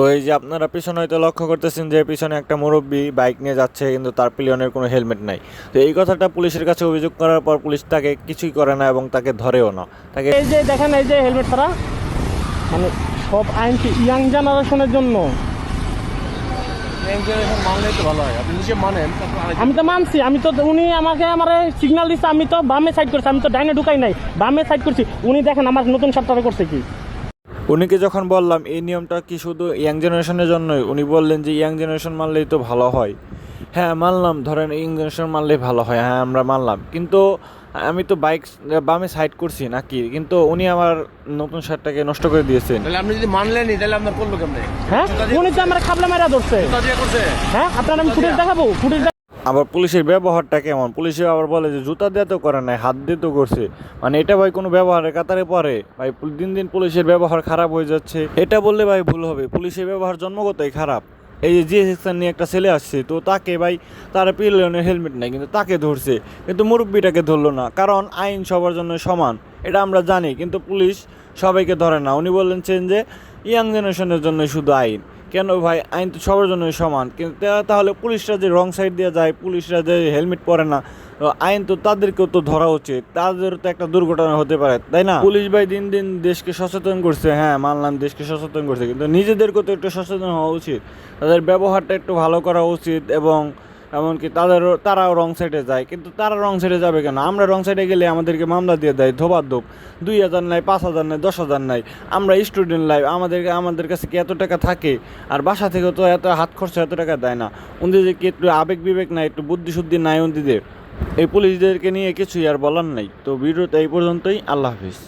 তো এই যে আপনারা পিছনে হয়তো লক্ষ্য করতেছেন যে পিছনে একটা মুরব্বী বাইক নিয়ে যাচ্ছে, কিন্তু তার পিছনের কোনো হেলমেট নাই। তো এই কথাটা পুলিশের কাছে অভিযোগ করার পর পুলিশ তাকে কিছুই করে না এবং তাকে ধরেও না। তাকে এই যে দেখেন, এই যে হেলমেট ছাড়া মানে সব আইন কি ইয়াং জেনারেশনের জন্য। আমি তো মানছি, আমি তো উনি আমাকে আমার সিগন্যাল দিচ্ছে, আমি তো বামে সাইড করছি, আমি তো ডাইনে ঢুকাই নাই, বামে সাইড করছি। উনি দেখেন আমার নতুন সপ্তাহে করছে কি। উনিকে যখন বললাম এই নিয়মটা কি শুধু ইয়াং জেনারেশনের জন্যই, উনি বললেন যে ইয়াং জেনারেশন মানলেই তো ভালো হয়। হ্যাঁ মানলাম, ধরেন ইয়াং জেনারেশন মানলেই ভালো হয়, হ্যাঁ আমরা মানলাম, কিন্তু আমি তো বাইক বামে সাইড করছি নাকি, কিন্তু উনি আমার নতুন শার্টটাকে নষ্ট করে দিয়েছেন। তাহলে আপনি যদি মানলেনই তাহলে আপনার করলো কেমনে? হ্যাঁ উনি তো আমার খাবলা মেরা ধরছে। হ্যাঁ আপনার আমি ফুটেজ দেখাবো, ফুটেজ। আবার পুলিশের ব্যবহারটা কেমন, পুলিশে আবার বলে যে জুতা দিয়ে তো করে নাই, হাত দিয়ে তো করছে। মানে এটা ভাই কোনো ব্যবহারের কাতারে পড়ে ভাই? দিন দিন পুলিশের ব্যবহার খারাপ হয়ে যাচ্ছে, এটা বললে ভাই ভুল হবে। পুলিশের ব্যবহার জন্মগতই খারাপ। এই যে সেকশন নিয়ে একটা ছেলে আসছে, তো তাকে ভাই তার পিছনে হেলমেট নাই কিন্তু তাকে ধরছে, কিন্তু মুরব্বিটাকে ধরলো না, কারণ আইন সবার জন্য সমান এটা আমরা জানি, কিন্তু পুলিশ সবাইকে ধরে না। উনি বলছেন যে ইয়াং জেনারেশনের জন্য শুধু আইন। কেন ভাই, আইন তো সবার জন্যই সমান, কিন্তু তাহলে পুলিশরা যে রং সাইড দিয়ে যায়, পুলিশরা যে হেলমেট পরে না, আইন তো তাদেরকেও তো ধরা উচিত, তাদের তো একটা দুর্ঘটনা হতে পারে, তাই না? পুলিশ ভাই দিন দিন দেশকে সচেতন করছে, হ্যাঁ মানলাম দেশকে সচেতন করছে, কিন্তু নিজেদেরকেও তো একটু সচেতন হওয়া উচিত, তাদের ব্যবহারটা একটু ভালো করা উচিত। এবং এমনকি তারাও রং সাইডে যায়, কিন্তু তারা রং সাইডে যাবে কেন? আমরা রং সাইডে গেলে আমাদেরকে মামলা দিয়ে দেয় ধোবাধোপ, 2,000 নাই, 5,000 নাই, 10,000 নাই। আমরা স্টুডেন্ট লাইফ, আমাদের কাছে কি এত টাকা থাকে? আর বাসা থেকে তো এত হাত খরচা এত টাকা দেয় না। ওদের কি একটু আবেগ বিবেক নাই, একটু বুদ্ধি শুদ্ধি নাই ওদের? এই পুলিশদেরকে নিয়ে কিছুই আর বলার নাই। তো ভিডিওটা এই পর্যন্তই, আল্লাহ হাফিজ।